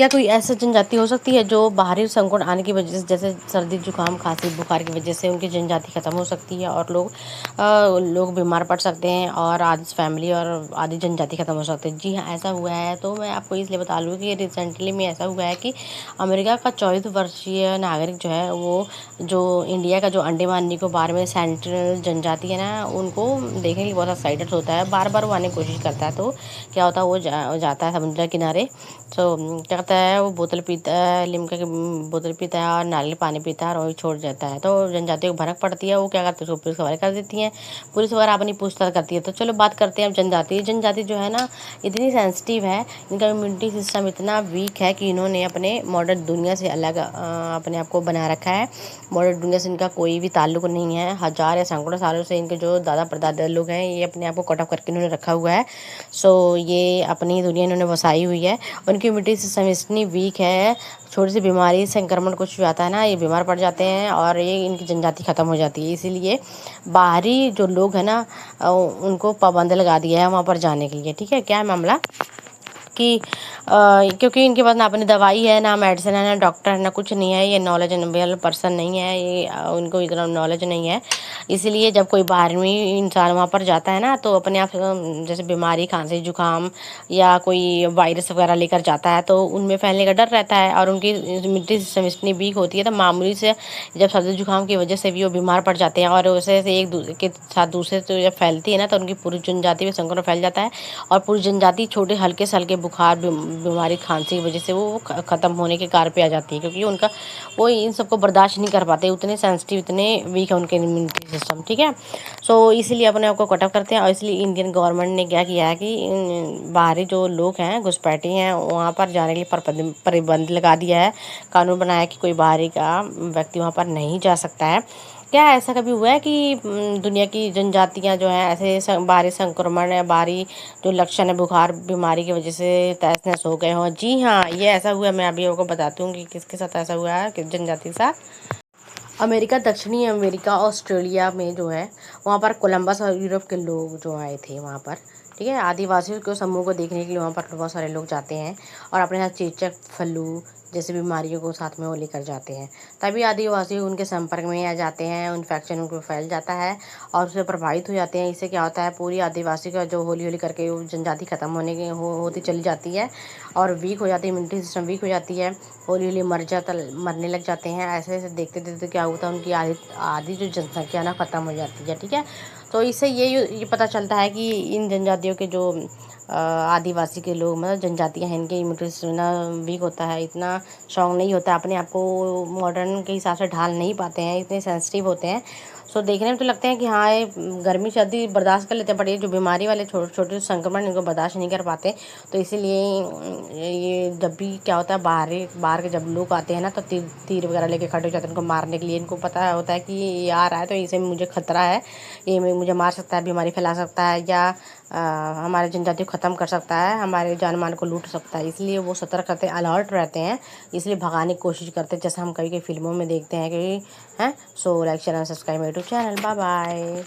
क्या कोई ऐसी जनजाति हो सकती है जो बाहरी संकट आने की वजह से, जैसे सर्दी जुकाम खांसी बुखार की वजह से उनकी जनजाति खत्म हो सकती है और लोग बीमार पड़ सकते हैं और आधी फैमिली और आधी जनजाति खत्म हो सकती है? जी हाँ, ऐसा हुआ है। तो मैं आपको इसलिए बता लूँ कि रिसेंटली में ऐसा हुआ है कि अमेरिका का 24 वर्षीय नागरिक जो है वो, जो इंडिया का जो अंडमान निकोबार में सेंट्रल जनजाति है ना, उनको देखने के लिए बहुत एक्साइटेड होता है, बार बार वो आने की कोशिश करता है। तो क्या होता है, वो जाता है समुद्र किनारे। तो क्या करता है, वो बोतल पीता है, लिम्का की बोतल पीता है और नारियल पानी पीता है और वही छोड़ जाता है। तो जनजातियों को भनक पड़ती है, वो क्या करते हैं, उसको पुलिस के हवाले कर देती हैं। पुलिस वगैरह अपनी पूछताछ करती है। तो चलो बात करते हैं अब जनजाति। जनजाति जो है ना, इतनी सेंसिटिव है, इनका इम्यूनिटी सिस्टम इतना वीक है कि इन्होंने अपने मॉडर्न दुनिया से अलग अपने आप को बना रखा है। मॉडर्न दुनिया से इनका कोई भी ताल्लुक नहीं है। हज़ार या सैकड़ों सालों से इनके जो दादा परदादा लोग हैं, ये अपने आप को कट ऑफ करके इन्होंने रखा हुआ है। सो ये अपनी दुनिया इन्होंने बसाई हुई है। उनकी इम्यूनिटी सिस्टम इतनी वीक है, छोटी सी बीमारी संक्रमण कुछ भी आता है ना, ये बीमार पड़ जाते हैं और ये इनकी जनजाति ख़त्म हो जाती है। इसीलिए बाहरी जो लोग हैं ना, उनको पाबंद लगा दिया है वहाँ पर जाने के लिए। ठीक है, क्या है मामला कि क्योंकि इनके पास ना अपनी दवाई है, ना मेडिसिन है, ना डॉक्टर है, ना कुछ नहीं है। ये नॉलेजेबल पर्सन नहीं है, ये उनको इतना नॉलेज नहीं है। इसीलिए जब कोई बाहरी इंसान वहाँ पर जाता है ना, तो अपने आप जैसे बीमारी खांसी जुकाम या कोई वायरस वगैरह लेकर जाता है, तो उनमें फैलने का डर रहता है और उनकी इम्यूनिटी सिस्टम इतनी वीक होती है। तो मामूली से जब सर्दी जुकाम की वजह से भी वो बीमार पड़ जाते हैं और उसे से एक दूसरे के साथ दूसरे से जब फैलती है ना, तो उनकी पूरी जनजाति में संक्रमण फैल जाता है और पूरी जनजाति छोटे हल्के से हल्के बुखार बीमारी खांसी की वजह से वो ख़त्म होने के कार पे आ जाती है, क्योंकि उनका वो इन सबको बर्दाश्त नहीं कर पाते, उतने सेंसिटिव इतने वीक है उनके इम्यूनिटी सिस्टम। ठीक है, सो इसीलिए अपने आप को कट ऑफ करते हैं। और इसलिए इंडियन गवर्नमेंट ने क्या किया है कि बाहरी जो लोग हैं, घुसपैठी हैं, वहाँ पर जाने के लिए प्रतिबंध लगा दिया है। कानून बनाया है कि कोई बाहरी का व्यक्ति वहाँ पर नहीं जा सकता है। क्या ऐसा कभी हुआ है कि दुनिया की जनजातियां जो हैं ऐसे बाहरी संक्रमण या बाहरी जो लक्षण है बुखार बीमारी की वजह से तहस नहस हो गए हों? जी हाँ, ये ऐसा हुआ है। मैं अभी आपको बताती हूँ कि किसके साथ ऐसा हुआ है, किस जनजाति के साथ। अमेरिका, दक्षिणी अमेरिका, ऑस्ट्रेलिया में जो है, वहाँ पर कोलंबस और यूरोप के लोग जो आए थे वहाँ पर। ठीक है, आदिवासियों के समूह को देखने के लिए वहाँ पर बहुत सारे लोग जाते हैं और अपने साथ चेचक फ्लू जैसी बीमारियों को साथ में वो लेकर जाते हैं। तभी आदिवासी उनके संपर्क में आ जाते हैं, इन्फेक्शन उनको फैल जाता है और उससे प्रभावित हो जाते हैं। इससे क्या होता है, पूरी आदिवासी का जो हौली हौली करके वो जनजाति खत्म होने की होती चली जाती है और वीक हो जाती है, इम्यूनिटी सिस्टम वीक हो जाती है, हौली हौली मरने लग जाते हैं। ऐसे ऐसे देखते देखते क्या होता है, उनकी आधी आधी जो जनसंख्या ना ख़त्म हो जाती है। ठीक है, तो इससे ये पता चलता है कि इन जनजातियों के जो आदिवासी के लोग, मतलब जनजातियाँ हैं, इनके इम्यूनिटी सिस्टम ना वीक होता है, इतना स्ट्रॉन्ग नहीं होता, अपने आप को मॉडर्न के हिसाब से ढाल नहीं पाते हैं, इतने सेंसिटिव होते हैं। सो देखने में तो लगते हैं कि हाँ, ये गर्मी सर्दी बर्दाश्त कर लेते हैं, बट ये जो बीमारी वाले छोटे छोटे संक्रमण इनको बर्दाश्त नहीं कर पाते। तो इसीलिए ये जब भी क्या होता है, बाहर के जब लोग आते हैं ना, तो तीर वगैरह लेके खड़े हो जाते हैं उनको मारने के लिए। इनको पता होता है कि ये आ रहा है तो इसे मुझे खतरा है, ये मुझे मार सकता है, बीमारी फैला सकता है या हमारे जनजाति को ख़त्म कर सकता है, हमारे जान मान को लूट सकता है। इसलिए वो सतर्क रहते हैं, अलर्ट रहते हैं, इसलिए भगाने की कोशिश करते हैं, जैसे हम कई कई फिल्मों में देखते हैं कि हैं। So like share and subscribe my YouTube channel. Bye bye.